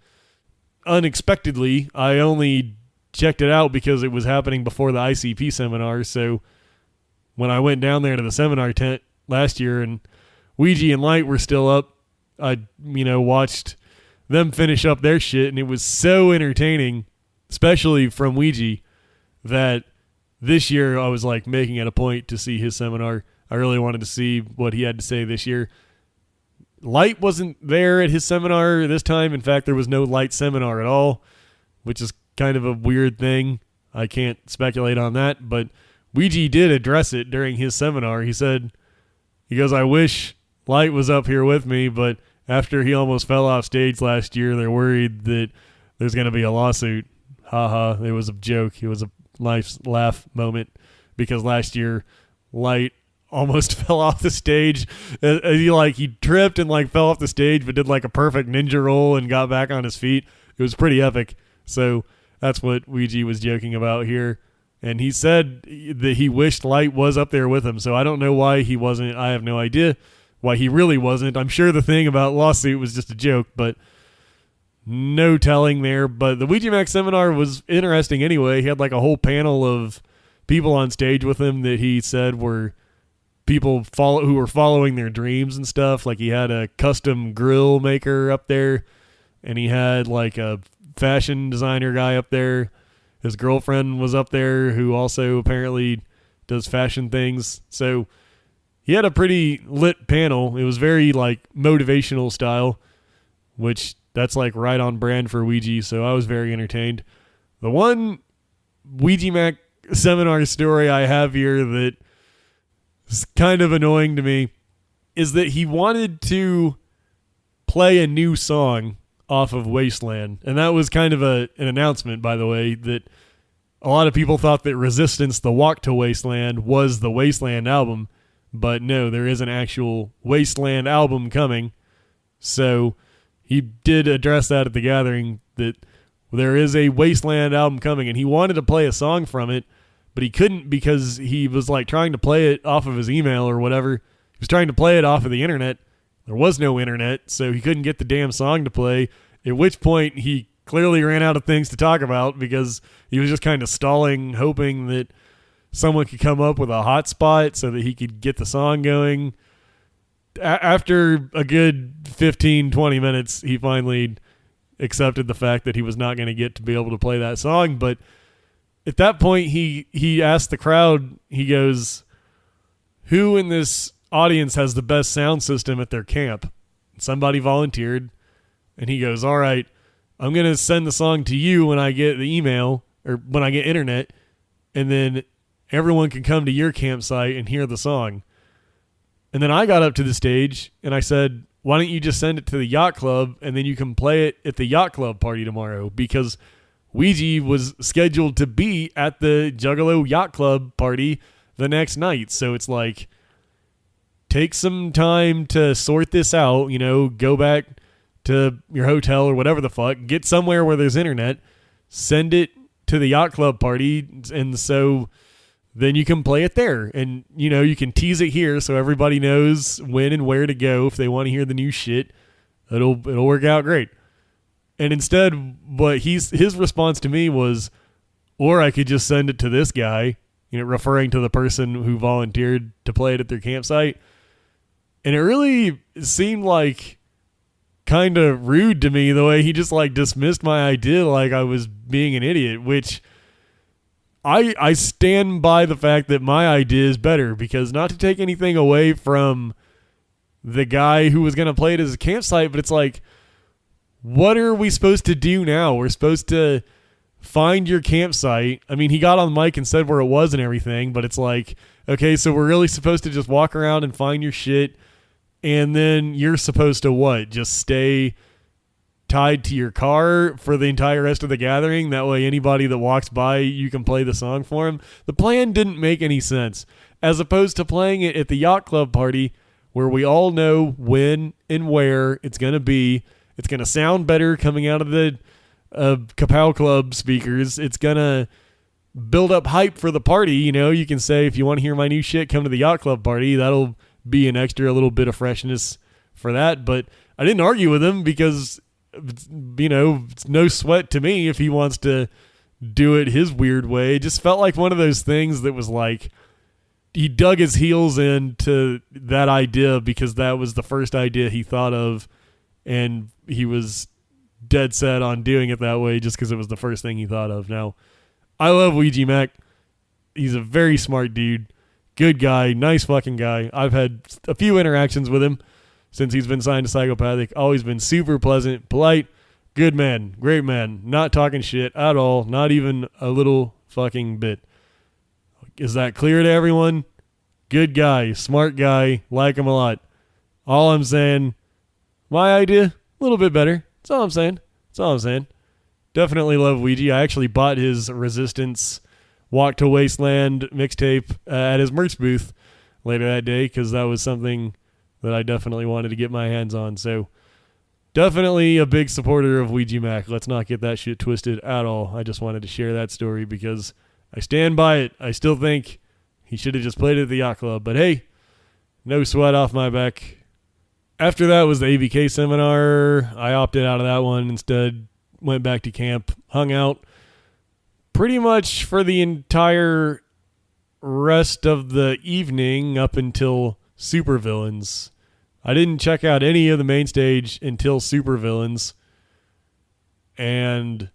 unexpectedly. I only checked it out because it was happening before the ICP seminar. So when I went down there to the seminar tent last year and Ouija and Light were still up, I watched them finish up their shit, and it was so entertaining, especially from Ouija, that this year I was like making it a point to see his seminar. I really wanted to see what he had to say this year. Light wasn't there at his seminar this time. In fact, there was no Light seminar at all, which is kind of a weird thing. I can't speculate on that, but Ouija did address it during his seminar. He goes, I wish Light was up here with me, but after he almost fell off stage last year, they're worried that there's going to be a lawsuit. Haha, it was a joke. It was a nice laugh moment because last year Light almost fell off the stage. He tripped and fell off the stage, but did like a perfect ninja roll and got back on his feet. It was pretty epic. So that's what Ouija was joking about here. And he said that he wished Light was up there with him. So I don't know why he wasn't. I have no idea why he really wasn't. I'm sure the thing about lawsuit was just a joke, but no telling there. But the Ouija Mac seminar was interesting anyway. He had like a whole panel of people on stage with him that he said were people who were following their dreams and stuff. Like he had a custom grill maker up there, and he had like a fashion designer guy up there. His girlfriend was up there who also apparently does fashion things. So he had a pretty lit panel. It was very like motivational style, which that's like right on brand for Ouija. So I was very entertained. The one Ouija Mac seminar story I have here that is kind of annoying to me is that he wanted to play a new song off of Wasteland. And that was kind of an announcement, by the way, that a lot of people thought that Resistance, the Walk to Wasteland, was the Wasteland album. But no, there is an actual Wasteland album coming. So he did address that at the gathering, that there is a Wasteland album coming, and he wanted to play a song from it, but he couldn't because he was like trying to play it off of his email or whatever. He was trying to play it off of the internet. There was no internet, so he couldn't get the damn song to play, at which point he clearly ran out of things to talk about because he was just kind of stalling, hoping that someone could come up with a hotspot so that he could get the song going. After a good 15, 20 minutes, he finally accepted the fact that he was not going to get to be able to play that song. But at that point, he asked the crowd, he goes, who in this audience has the best sound system at their camp? Somebody volunteered, and he goes, all right, I'm going to send the song to you when I get the email or when I get internet, and then everyone can come to your campsite and hear the song. And then I got up to the stage and I said, why don't you just send it to the yacht club and then you can play it at the yacht club party tomorrow? Because Ouija was scheduled to be at the Juggalo Yacht Club party the next night. So it's like, take some time to sort this out, go back to your hotel or whatever the fuck, get somewhere where there's internet, send it to the yacht club party, and so then you can play it there. And, you can tease it here so everybody knows when and where to go if they want to hear the new shit. It'll work out great. And instead, his response to me was, or I could just send it to this guy, referring to the person who volunteered to play it at their campsite. And it really seemed like kind of rude to me the way he just dismissed my idea like I was being an idiot, which I stand by the fact that my idea is better, because not to take anything away from the guy who was going to play it as a campsite, but it's like, what are we supposed to do now? We're supposed to find your campsite. I mean, he got on the mic and said where it was and everything, but it's like, okay, so we're really supposed to just walk around and find your shit, and then you're supposed to what? Just stay tied to your car for the entire rest of the gathering? That way anybody that walks by, you can play the song for them? The plan didn't make any sense. As opposed to playing it at the yacht club party, where we all know when and where it's going to be. It's going to sound better coming out of the Kapow Club speakers. It's going to build up hype for the party. You know, you can say, if you want to hear my new shit, come to the yacht club party. That'll be an extra little bit of freshness for that. But I didn't argue with him because, you know, it's no sweat to me if he wants to do it his weird way. It just felt like one of those things that was like, he dug his heels into that idea because that was the first idea he thought of, and he was dead set on doing it that way just because it was the first thing he thought of. Now, I love Ouija Mac. He's a very smart dude. Good guy. Nice fucking guy. I've had a few interactions with him since he's been signed to Psychopathic. Always been super pleasant, polite, good man, great man. Not talking shit at all. Not even a little fucking bit. Is that clear to everyone? Good guy, smart guy, like him a lot. All I'm saying, my idea, a little bit better. That's all I'm saying. That's all I'm saying. Definitely love Ouija. I actually bought his Resistance Walk to Wasteland mixtape at his merch booth later that day because that was something that I definitely wanted to get my hands on. So definitely a big supporter of Ouija Mac. Let's not get that shit twisted at all. I just wanted to share that story because I stand by it. I still think he should have just played it at the yacht club. But hey, no sweat off my back. After that was the ABK seminar. I opted out of that one. Instead, went back to camp, hung out pretty much for the entire rest of the evening up until Supervillains. I didn't check out any of the main stage until Supervillains. And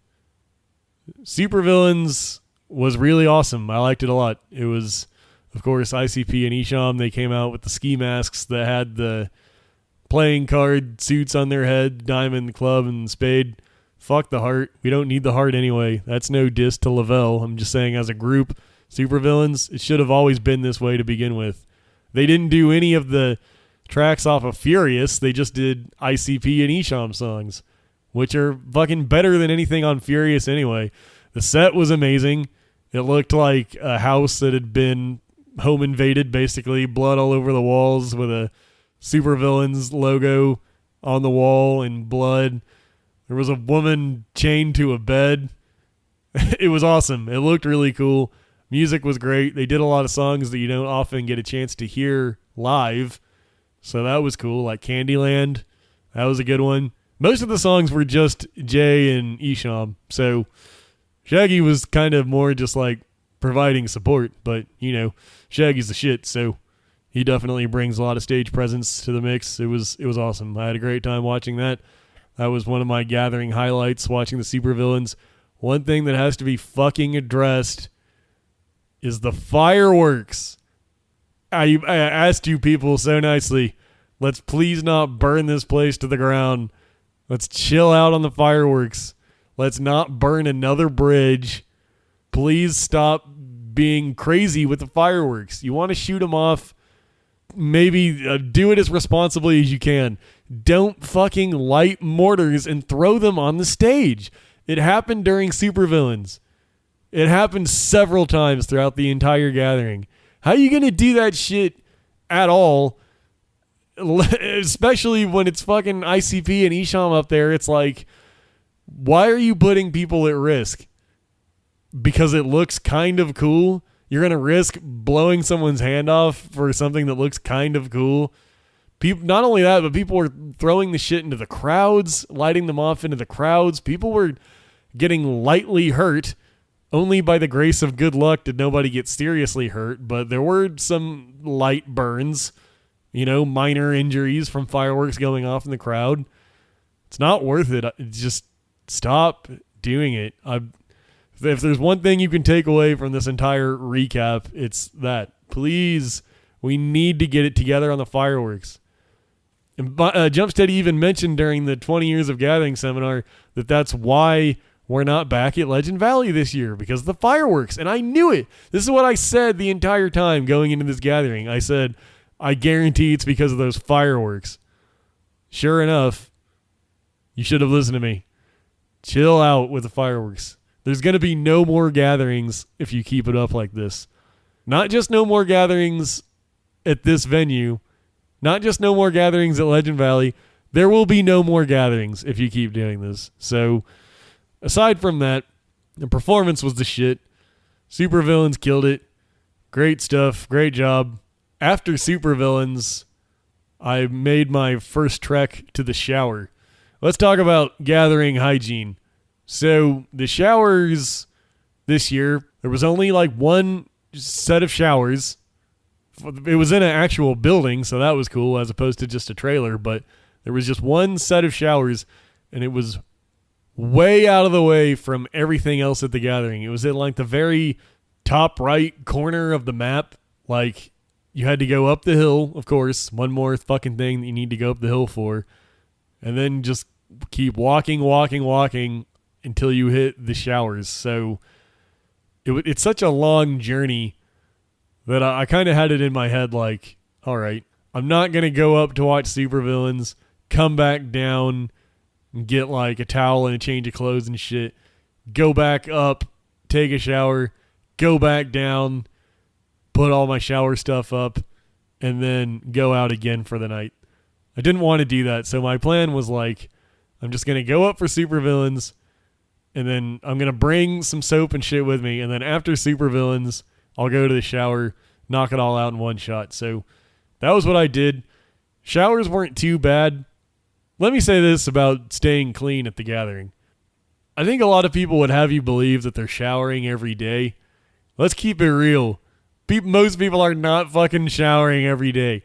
Supervillains was really awesome. I liked it a lot. It was, of course, ICP and Isham. They came out with the ski masks that had the playing card suits on their head, diamond, club, and spade. Fuck the heart. We don't need the heart anyway. That's no diss to Lavelle. I'm just saying as a group, Supervillains, it should have always been this way to begin with. They didn't do any of the tracks off of Furious. They just did ICP and Isham songs, which are fucking better than anything on Furious anyway. The set was amazing. It looked like a house that had been home invaded, basically. Blood all over the walls with a Supervillains logo on the wall and blood. There was a woman chained to a bed. It was awesome. It looked really cool. Music was great. They did a lot of songs that you don't often get a chance to hear live. So that was cool. Like Candyland. That was a good one. Most of the songs were just Jay and Isham. So Shaggy was kind of more just like providing support, but you know, Shaggy's the shit, so he definitely brings a lot of stage presence to the mix. It was awesome. I had a great time watching that. That was one of my gathering highlights, watching the Supervillains. One thing that has to be fucking addressed is the fireworks. I asked you people so nicely, let's please not burn this place to the ground. Let's chill out on the fireworks. Let's not burn another bridge. Please stop being crazy with the fireworks. You want to shoot them off, maybe do it as responsibly as you can. Don't fucking light mortars and throw them on the stage. It happened during Supervillains. It happened several times throughout the entire gathering. How are you going to do that shit at all? Especially when it's fucking ICP and Isham up there. It's like, why are you putting people at risk? Because it looks kind of cool? You're going to risk blowing someone's hand off for something that looks kind of cool? People, not only that, but people were throwing the shit into the crowds, lighting them off into the crowds. People were getting lightly hurt. Only by the grace of good luck did nobody get seriously hurt, but there were some light burns, you know, minor injuries from fireworks going off in the crowd. It's not worth it. Just stop doing it. If there's one thing you can take away from this entire recap, it's that. Please, we need to get it together on the fireworks. And Jumpsteady even mentioned during the 20 Years of Gathering seminar that that's why we're not back at Legend Valley this year because of the fireworks. And I knew it. This is what I said the entire time going into this gathering. I said, I guarantee it's because of those fireworks. Sure enough, you should have listened to me. Chill out with the fireworks. There's going to be no more gatherings if you keep it up like this. Not just no more gatherings at this venue. Not just no more gatherings at Legend Valley. There will be no more gatherings if you keep doing this. So, aside from that, the performance was the shit. Supervillains killed it. Great stuff. Great job. After Supervillains, I made my first trek to the shower. Let's talk about gathering hygiene. So, the showers this year, there was only like one set of showers. It was in an actual building, so that was cool, as opposed to just a trailer, but there was just one set of showers, and it was way out of the way from everything else at the gathering. It was in like the very top right corner of the map. Like, you had to go up the hill, of course, one more fucking thing that you need to go up the hill for, and then just keep walking until you hit the showers. So it's such a long journey that I kind of had it in my head like, all right, I'm not going to go up to watch Supervillains, come back down, and get like a towel and a change of clothes and shit, go back up, take a shower, go back down, put all my shower stuff up, and then go out again for the night. I didn't want to do that, so my plan was like, I'm just going to go up for Supervillains, and then I'm going to bring some soap and shit with me, and then after Supervillains, I'll go to the shower, knock it all out in one shot. So that was what I did. Showers weren't too bad. Let me say this about staying clean at the gathering. I think a lot of people would have you believe that they're showering every day. Let's keep it real. Most people are not fucking showering every day.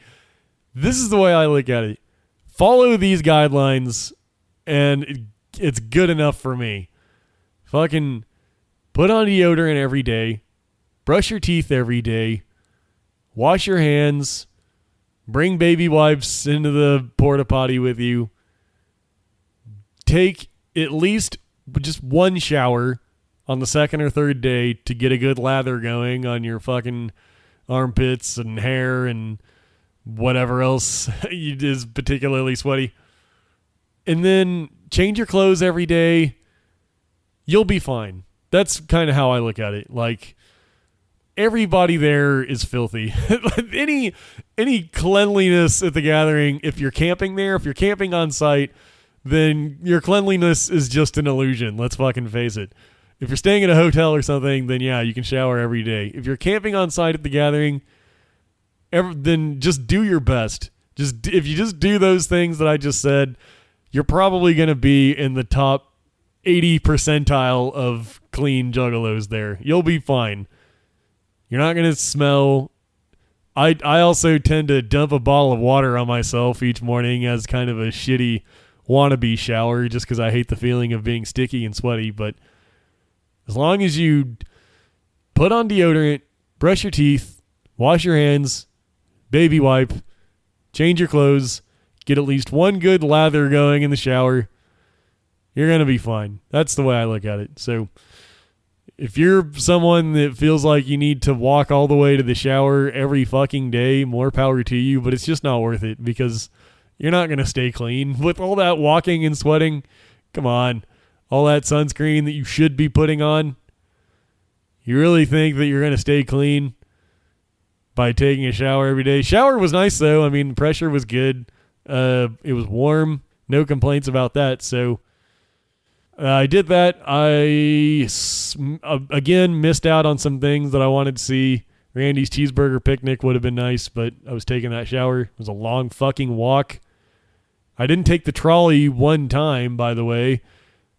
This is the way I look at it. Follow these guidelines, and it's good enough for me. Fucking put on deodorant every day. Brush your teeth every day. Wash your hands. Bring baby wipes into the porta potty with you. Take at least just one shower on the second or third day to get a good lather going on your fucking armpits and hair and whatever else is particularly sweaty. And then change your clothes every day. You'll be fine. That's kind of how I look at it. Like, everybody there is filthy. any cleanliness at the gathering, if you're camping there, if you're camping on site, then your cleanliness is just an illusion. Let's fucking face it. If you're staying at a hotel or something, then yeah, you can shower every day. If you're camping on site at the gathering, then just do your best. If you just do those things that I just said, you're probably going to be in the top 80 percentile of clean juggalos there. You'll be fine. You're not going to smell. I also tend to dump a bottle of water on myself each morning as kind of a shitty wannabe shower just because I hate the feeling of being sticky and sweaty. But as long as you put on deodorant, brush your teeth, wash your hands, baby wipe, change your clothes, get at least one good lather going in the shower, you're going to be fine. That's the way I look at it. So if you're someone that feels like you need to walk all the way to the shower every fucking day, more power to you, but it's just not worth it because you're not going to stay clean. With all that walking and sweating, come on, all that sunscreen that you should be putting on, you really think that you're going to stay clean by taking a shower every day? Shower was nice, though. I mean, pressure was good. It was warm. No complaints about that, so I did that. I, again, missed out on some things that I wanted to see. Randy's cheeseburger picnic would have been nice, but I was taking that shower. It was a long fucking walk. I didn't take the trolley one time, by the way.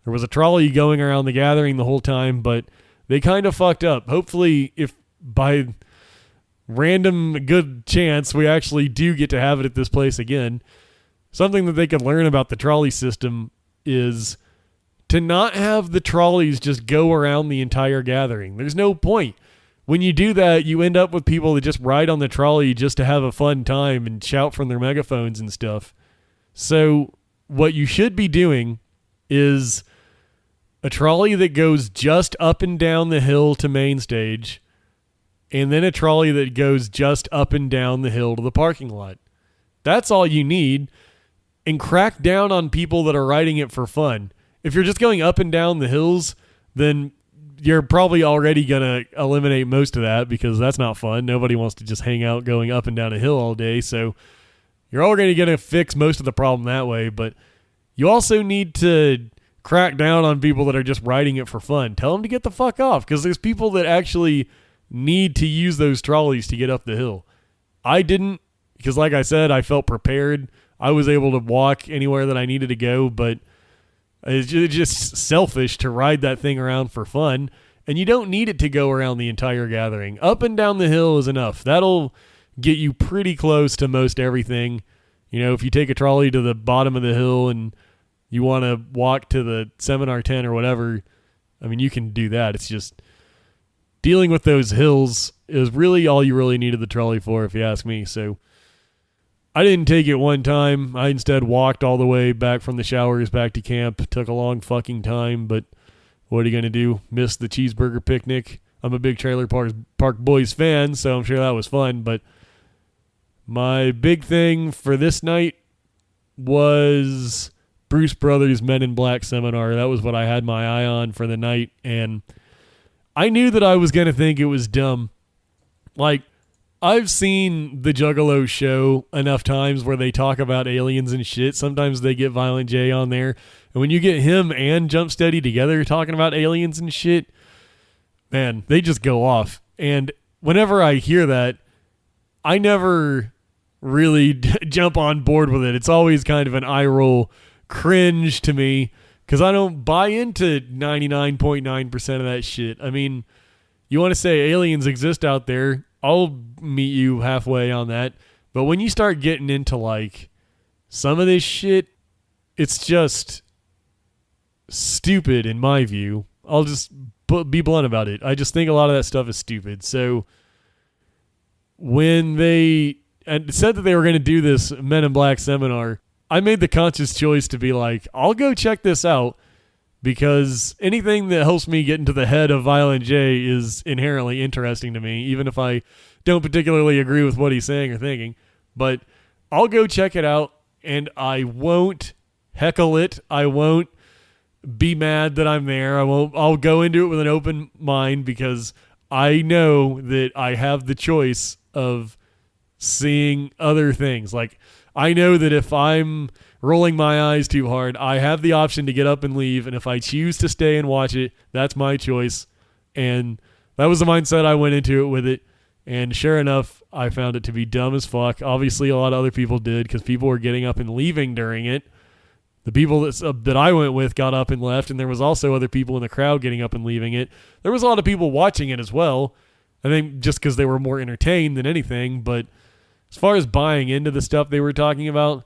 There was a trolley going around the gathering the whole time, but they kind of fucked up. Hopefully, if by random good chance we actually do get to have it at this place again, something that they could learn about the trolley system is to not have the trolleys just go around the entire gathering. There's no point. When you do that, you end up with people that just ride on the trolley just to have a fun time and shout from their megaphones and stuff. So what you should be doing is a trolley that goes just up and down the hill to main stage, and then a trolley that goes just up and down the hill to the parking lot. That's all you need. And crack down on people that are riding it for fun. If you're just going up and down the hills, then you're probably already going to eliminate most of that because that's not fun. Nobody wants to just hang out going up and down a hill all day. So you're already going to fix most of the problem that way. But you also need to crack down on people that are just riding it for fun. Tell them to get the fuck off because there's people that actually need to use those trolleys to get up the hill. I didn't because, like I said, I felt prepared. I was able to walk anywhere that I needed to go, but it's just selfish to ride that thing around for fun, and you don't need it to go around the entire gathering. Up and down the hill is enough. That'll get you pretty close to most everything. You know, if you take a trolley to the bottom of the hill and you want to walk to the seminar tent or whatever, I mean, you can do that. It's just dealing with those hills is really all you really needed the trolley for, if you ask me. So I didn't take it one time. I instead walked all the way back from the showers back to camp. It took a long fucking time, but what are you going to do? Missed the cheeseburger picnic. I'm a big Trailer Park Boys fan, so I'm sure that was fun. But my big thing for this night was Bruce Brothers' Men in Black seminar. That was what I had my eye on for the night, and I knew that I was going to think it was dumb. Like, I've seen the Juggalo show enough times where they talk about aliens and shit. Sometimes they get Violent J on there. And when you get him and Jump Steady together talking about aliens and shit, man, they just go off. And whenever I hear that, I never really jump on board with it. It's always kind of an eye roll cringe to me because I don't buy into 99.9% of that shit. I mean, you want to say aliens exist out there, I'll meet you halfway on that. But when you start getting into like some of this shit, it's just stupid in my view. I'll just be blunt about it. I just think a lot of that stuff is stupid. So when they said that they were going to do this Men in Black seminar, I made the conscious choice to be like, I'll go check this out. Because anything that helps me get into the head of Violent J is inherently interesting to me, even if I don't particularly agree with what he's saying or thinking. But I'll go check it out, and I won't heckle it. I won't be mad that I'm there. I'll go into it with an open mind because I know that I have the choice of seeing other things. Like, I know that if I'm rolling my eyes too hard, I have the option to get up and leave, and if I choose to stay and watch it, that's my choice. And that was the mindset I went into it with it, and sure enough, I found it to be dumb as fuck. Obviously, a lot of other people did, because people were getting up and leaving during it. The people that I went with got up and left, and there was also other people in the crowd getting up and leaving it. There was a lot of people watching it as well, I think just because they were more entertained than anything, but as far as buying into the stuff they were talking about,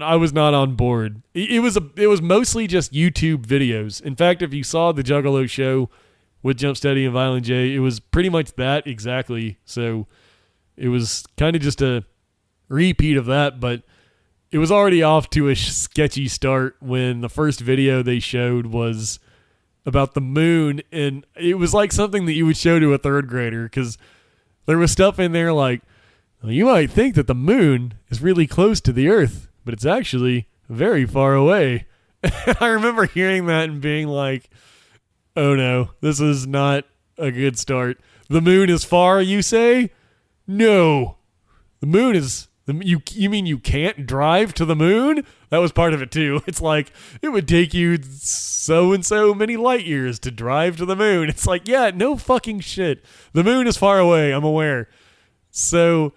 I was not on board. It was mostly just YouTube videos. In fact, if you saw the Juggalo show with Jump Steady and Violent J, it was pretty much that exactly. So it was kind of just a repeat of that, but it was already off to a sketchy start when the first video they showed was about the moon, and it was like something that you would show to a third grader because there was stuff in there like, well, you might think that the moon is really close to the Earth, but it's actually very far away. I remember hearing that and being like, oh no, this is not a good start. The moon is far, you say? No. The moon is... You mean you can't drive to the moon? That was part of it too. It's like, it would take you so and so many light years to drive to the moon. It's like, yeah, no fucking shit. The moon is far away, I'm aware. So,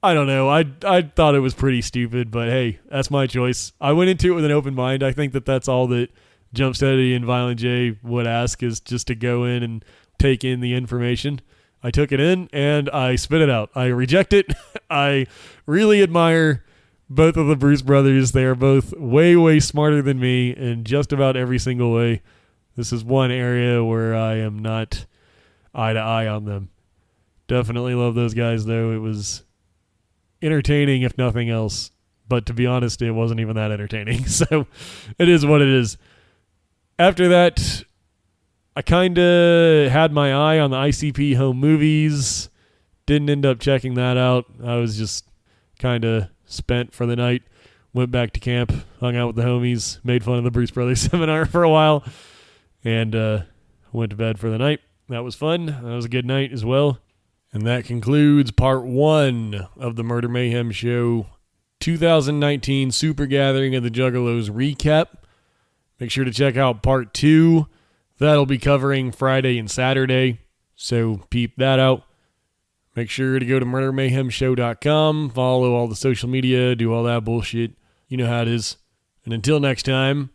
I don't know. I thought it was pretty stupid, but hey, that's my choice. I went into it with an open mind. I think that that's all that Jump Steady and Violent J would ask, is just to go in and take in the information. I took it in and I spit it out. I reject it. I really admire both of the Bruce brothers. They are both way, way smarter than me in just about every single way. This is one area where I am not eye to eye on them. Definitely love those guys, though. It was entertaining, if nothing else. But to be honest, it wasn't even that entertaining. So it is what it is. After that, I kind of had my eye on the ICP home movies. Didn't end up checking that out. I was just kind of spent for the night. Went back to camp, hung out with the homies, made fun of the Bruce Brothers seminar for a while, and went to bed for the night. That was fun. That was a good night as well. And that concludes part 1 of the Murder Mayhem Show 2019 Soopa Gathering of the Juggalos recap. Make sure to check out part 2. That'll be covering Friday and Saturday, so peep that out. Make sure to go to murdermayhemshow.com, follow all the social media, do all that bullshit. You know how it is. And until next time...